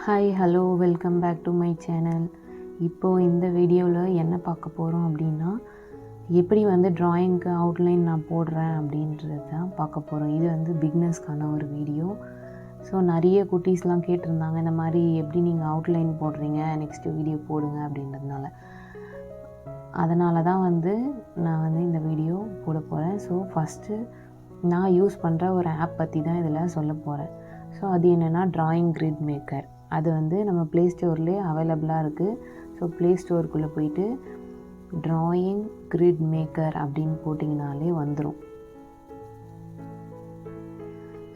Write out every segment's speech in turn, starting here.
Hi hello welcome back to my channel. இப்போது இந்த வீடியோவில் என்ன பார்க்க போகிறோம் அப்படின்னா, எப்படி வந்து ட்ராயிங்க்கு அவுட்லைன் நான் போடுறேன் அப்படின்றது தான் பார்க்க போகிறோம். இது வந்து பிகினர்ஸ்க்கான ஒரு வீடியோ. ஸோ நிறைய குட்டீஸ்லாம் கேட்டிருந்தாங்க, இந்த மாதிரி எப்படி நீங்கள் அவுட்லைன் போடுறீங்க, நெக்ஸ்ட்டு வீடியோ போடுங்க அப்படின்றதுனால. அதனால தான் வந்து நான் வந்து இந்த வீடியோ போட போகிறேன். ஸோ ஃபஸ்ட்டு நான் யூஸ் பண்ணுற ஒரு ஆப் பற்றி தான் இதில் சொல்ல போகிறேன். ஸோ அது என்னென்னா ட்ராயிங் கிரிட் மேக்கர். அது வந்து நம்ம ப்ளே ஸ்டோர்லேயே அவைலபிளாக இருக்குது. ஸோ ப்ளே ஸ்டோருக்குள்ளே போயிட்டு ட்ராயிங் கிரிட் மேக்கர் அப்படின்னு போட்டிங்கனாலே வந்துடும்.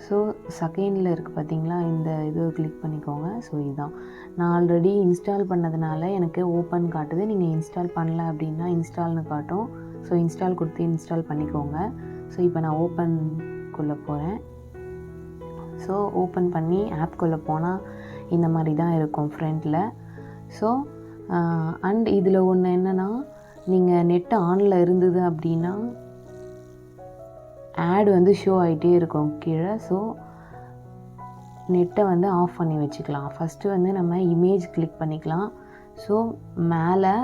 ஸோ செகண்டில் இருக்குது பார்த்தீங்களா, இந்த இது கிளிக் பண்ணிக்கோங்க. ஸோ இதுதான் நான் ஆல்ரெடி இன்ஸ்டால் பண்ணதுனால எனக்கு ஓப்பன் காட்டுது. நீங்கள் இன்ஸ்டால் பண்ணல அப்படின்னா இன்ஸ்டால்னு காட்டும். ஸோ இன்ஸ்டால் கொடுத்து இன்ஸ்டால் பண்ணிக்கோங்க. ஸோ இப்போ நான் ஓப்பன்குள்ளே போகிறேன். ஸோ ஓப்பன் பண்ணி ஆப்குள்ளே போனால் இந்த மாதிரி தான் இருக்கும் ஃப்ரண்ட்டில். ஸோ அண்ட் இதில் ஒன்று என்னென்னா, நீங்கள் நெட்டு ஆனில் இருந்தது அப்படின்னா ஆட் வந்து ஷோ ஆகிட்டே இருக்கும் கீழே. ஸோ நெட்டை வந்து ஆஃப் பண்ணி வச்சுக்கலாம். ஃபஸ்ட்டு வந்து நம்ம இமேஜ் கிளிக் பண்ணிக்கலாம். ஸோ மேலே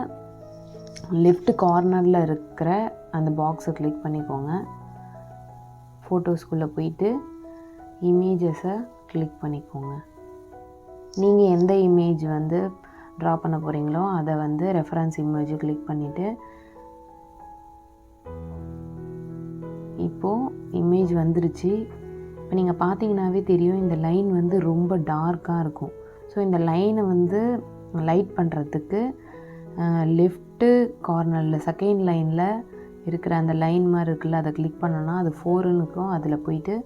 லெஃப்ட் கார்னரில் இருக்கிற அந்த பாக்ஸை கிளிக் பண்ணிக்கோங்க. ஃபோட்டோஸ்குள்ளே போயிட்டு இமேஜஸை கிளிக் பண்ணிக்கோங்க. நீங்கள் எந்த இமேஜ் வந்து ட்ரா பண்ண போகிறீங்களோ அதை வந்து ரெஃபரன்ஸ் இமேஜை கிளிக் பண்ணிவிட்டு, இப்போது இமேஜ் வந்துருச்சு. இப்போ நீங்கள் பார்த்தீங்கன்னாவே தெரியும், இந்த லைன் வந்து ரொம்ப டார்க்காக இருக்கும். ஸோ இந்த லைனை வந்து லைட் பண்ணுறதுக்கு லெஃப்ட்டு கார்னரில் செகண்ட் லைனில் இருக்கிற அந்த லைன் மாதிரி இருக்குல்ல, அதை கிளிக் பண்ணோன்னா அது 4ன்னு இருக்கும். அதில் போயிட்டு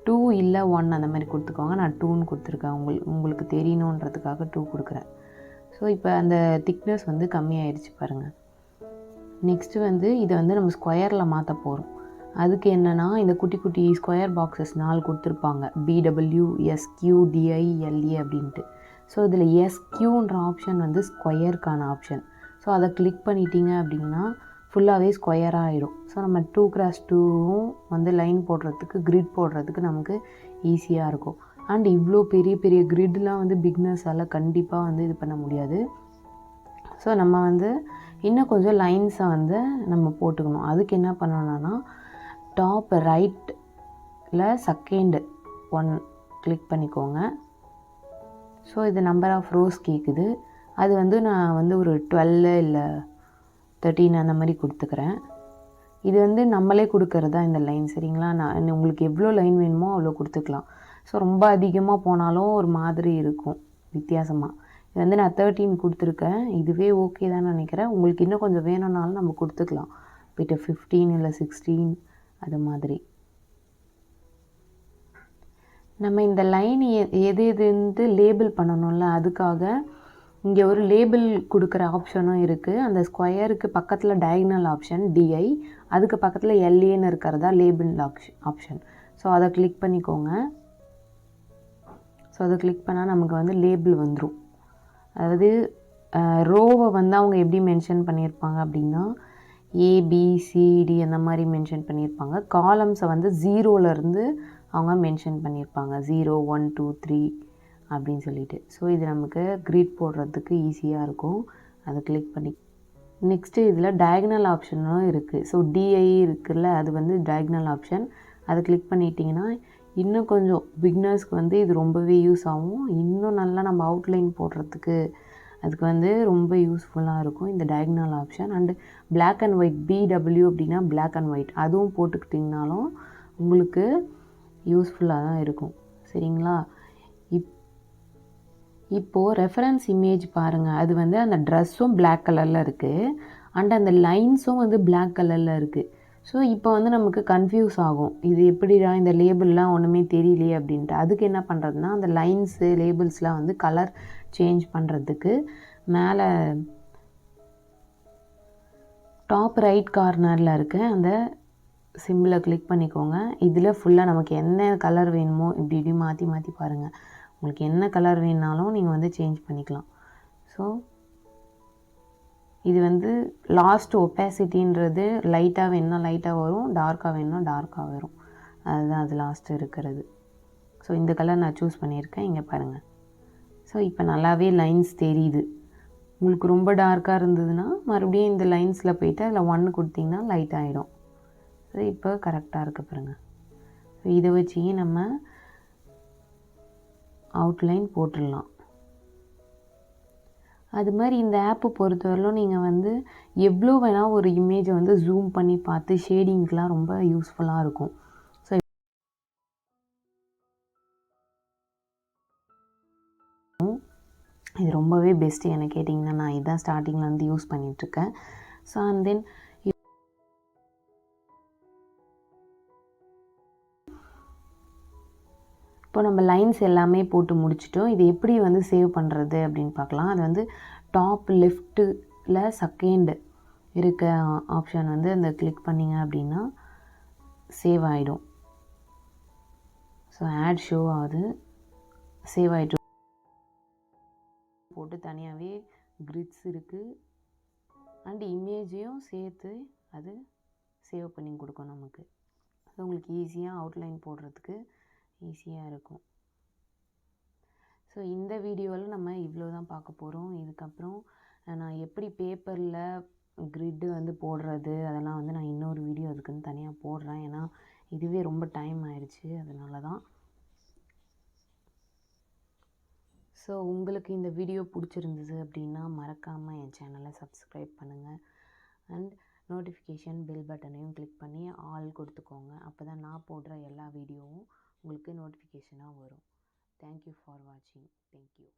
2 இல்லை 1 அந்த மாதிரி கொடுத்துக்கோங்க. நான் 2ன்னு கொடுத்துருக்கேன். உங்களுக்கு தெரியணுன்றதுக்காக 2 கொடுக்குறேன். ஸோ இப்போ அந்த திக்னஸ் வந்து கம்மியாயிடுச்சு பாருங்கள். நெக்ஸ்ட்டு வந்து இதை வந்து நம்ம ஸ்கொயரில் மாற்ற போகிறோம். அதுக்கு என்னென்னா, இந்த குட்டி குட்டி ஸ்கொயர் பாக்ஸஸ் 4 கொடுத்துருப்பாங்க, BWSQDILE அப்படின்ட்டு. ஸோ இதில் SQன்ற ஆப்ஷன் வந்து ஸ்கொயருக்கான ஆப்ஷன். ஸோ அதை கிளிக் பண்ணிட்டீங்க அப்படின்னா ஃபுல்லாகவே ஸ்கொயராக ஆகிடும். ஸோ நம்ம 2x2வும் வந்து லைன் போடுறதுக்கு, கிரிட் போடுறதுக்கு நமக்கு ஈஸியாக இருக்கும். அண்ட் இவ்வளோ பெரிய பெரிய கிரிட்லாம் வந்து பிகினர்ஸால் கண்டிப்பாக வந்து இது பண்ண முடியாது. ஸோ நம்ம வந்து இன்னும் கொஞ்சம் லைன்ஸை வந்து நம்ம போட்டுக்கணும். அதுக்கு என்ன பண்ணணும்னா, டாப் ரைட்டில் செகண்ட் 1 கிளிக் பண்ணிக்கோங்க. ஸோ இது நம்பர் ஆஃப் ரோஸ் கேட்குது. அது வந்து நான் வந்து ஒரு 12 இல்லை 13 அந்த மாதிரி கொடுத்துக்கிறேன். இது வந்து நம்மளே கொடுக்கறதா இந்த லைன், சரிங்களா? நான் உங்களுக்கு எவ்வளோ லைன் வேணுமோ அவ்வளோ கொடுத்துக்கலாம். ஸோ ரொம்ப அதிகமாக போனாலும் ஒரு மாதிரி இருக்கும் வித்தியாசமாக. இது வந்து நான் 13 கொடுத்துருக்கேன். இதுவே ஓகே தான் நினைக்கிறேன். உங்களுக்கு இன்னும் கொஞ்சம் வேணும்னாலும் நம்ம கொடுத்துக்கலாம். போய்ட்டு 15 இல்லை 16 அது மாதிரி. நம்ம இந்த லைன் எது எதுன்னு லேபிள் பண்ணணும்ல, அதுக்காக இங்கே ஒரு லேபிள் கொடுக்குற ஆப்ஷனும் இருக்குது. அந்த ஸ்கொயருக்கு பக்கத்தில் டயகனல் ஆப்ஷன் DI, அதுக்கு பக்கத்தில் LAன்னு இருக்கிறதா லேபிள் ஆப்ஷன். ஸோ அதை கிளிக் பண்ணிக்கோங்க. ஸோ அதை கிளிக் பண்ணால் நமக்கு வந்து லேபிள் வந்துடும். அதாவது ரோவை வந்து அவங்க எப்படி மென்ஷன் பண்ணியிருப்பாங்க அப்படின்னா, ABCD அந்த மாதிரி மென்ஷன் பண்ணியிருப்பாங்க. காலம்ஸை வந்து 0லேருந்து அவங்க மென்ஷன் பண்ணியிருப்பாங்க, 0 1 2 3 அப்படின்னு சொல்லிட்டு. ஸோ இது நமக்கு கிரிட் போடுறதுக்கு ஈஸியாக இருக்கும். அதை கிளிக் பண்ணி நெக்ஸ்ட்டு இதில் டயகனல் ஆப்ஷனும் இருக்குது. ஸோ DI இருக்குல்ல, அது வந்து டயகனல் ஆப்ஷன். அதை கிளிக் பண்ணிட்டிங்கன்னா இன்னும் கொஞ்சம் பிகினர்ஸ்க்கு வந்து இது ரொம்பவே யூஸ் ஆகும். இன்னும் நல்லா நம்ம அவுட்லைன் போடுறதுக்கு அதுக்கு வந்து ரொம்ப யூஸ்ஃபுல்லாக இருக்கும் இந்த diagonal option. And black and white, BW அப்படின்னா பிளாக் அண்ட் ஒயிட், அதுவும் போட்டுக்கிட்டிங்கனாலும் உங்களுக்கு யூஸ்ஃபுல்லாக தான் இருக்கும், சரிங்களா? இப்போது ரெஃபரன்ஸ் இமேஜ் பாருங்கள். அது வந்து அந்த ட்ரெஸ்ஸும் பிளாக் கலரில் இருக்குது அண்ட் அந்த லைன்ஸும் வந்து பிளாக் கலரில் இருக்குது. ஸோ இப்போ வந்து நமக்கு கன்ஃபியூஸ் ஆகும், இது எப்படிடா இந்த லேபிள்லாம் ஒன்றுமே தெரியலையே அப்படின்ட்டு. அதுக்கு என்ன பண்ணுறதுனா, அந்த லைன்ஸு லேபிள்ஸ்லாம் வந்து கலர் சேஞ்ச் பண்ணுறதுக்கு மேலே டாப் ரைட் கார்னரில் இருக்க அந்த சிம்பிளை கிளிக் பண்ணிக்கோங்க. இதில் ஃபுல்லாக நமக்கு என்ன கலர் வேணுமோ இப்படி இப்படி மாற்றி மாற்றி பாருங்கள். உங்களுக்கு என்ன கலர் வேணுனாலும் நீங்கள் வந்து சேஞ்ச் பண்ணிக்கலாம். ஸோ இது வந்து லாஸ்ட் ஒப்பாசிட்டின்றது லைட்டாக வேணும்னா லைட்டாக வரும், டார்க்காக வேணும்னா டார்க்காக வரும். அதுதான் அது லாஸ்ட்டு இருக்கிறது. ஸோ இந்த கலர் நான் சூஸ் பண்ணியிருக்கேன். இங்கே பாருங்கள், ஸோ இப்போ நல்லாவே லைன்ஸ் தெரியுது. உங்களுக்கு ரொம்ப டார்க்காக இருந்ததுன்னா மறுபடியும் இந்த லைன்ஸில் போய்ட்டு அதில் 1 கொடுத்திங்கன்னா லைட் ஆகிடும். ஸோ இப்போ கரெக்டாக இருக்க பாருங்க. ஸோ இதை வச்சு நம்ம அவுட்லைன் போட்டுடலாம். அது மாதிரி இந்த ஆப்பை பொறுத்தவரையிலும் நீங்கள் வந்து எவ்வளோ வேணால் ஒரு இமேஜை வந்து ஜூம் பண்ணி பார்த்து ஷேடிங்க்கெலாம் ரொம்ப யூஸ்ஃபுல்லாக இருக்கும். ஸோ இது ரொம்பவே பெஸ்ட்டு என்ன கேட்டிங்கன்னா. நான் இதுதான் ஸ்டார்டிங்கில் வந்து யூஸ் பண்ணிகிட்ருக்கேன். ஸோ அண்ட் தென் இப்போ நம்ம லைன்ஸ் எல்லாமே போட்டு முடிச்சிட்டோம். இது எப்படி வந்து சேவ் பண்ணுறது அப்படின்னு பார்க்கலாம். அது வந்து டாப் லெஃப்ட்டில் செகண்ட் இருக்க ஆப்ஷன் வந்து அந்த கிளிக் பண்ணிங்க அப்படின்னா சேவ் ஆகிடும். ஸோ ஆட் ஷோ ஆகுது, சேவ் ஆகிட்டு போட்டு தனியாகவே கிரிட்ஸ் இருக்குது அண்ட் இமேஜையும் சேர்த்து அது சேவ் பண்ணி கொடுக்கும் நமக்கு. ஸோ உங்களுக்கு ஈஸியாக அவுட்லைன் போடுறதுக்கு ஈஸியாக இருக்கும். ஸோ இந்த வீடியோவில் நம்ம இவ்வளோ தான் பார்க்க போகிறோம். இதுக்கப்புறம் நான் எப்படி பேப்பரில் கிரிட்டு வந்து போடுறது அதெல்லாம் வந்து நான் இன்னொரு வீடியோ அதுக்குன்னு தனியாக போடுறேன். ஏன்னா இதுவே ரொம்ப டைம் ஆயிடுச்சு, அதனால தான். ஸோ உங்களுக்கு இந்த வீடியோ பிடிச்சிருந்தது அப்படின்னா மறக்காமல் என் சேனலை சப்ஸ்கிரைப் பண்ணுங்கள் அண்ட் நோட்டிஃபிகேஷன் பெல் பட்டனையும் கிளிக் பண்ணி ஆல் கொடுத்துக்கோங்க. அப்போ தான் நான் போடுற எல்லா வீடியோவும் உங்களுக்கு நோட்டிஃபிகேஷனாக வரும். தேங்க்யூ ஃபார் வாட்சிங். தேங்க்யூ.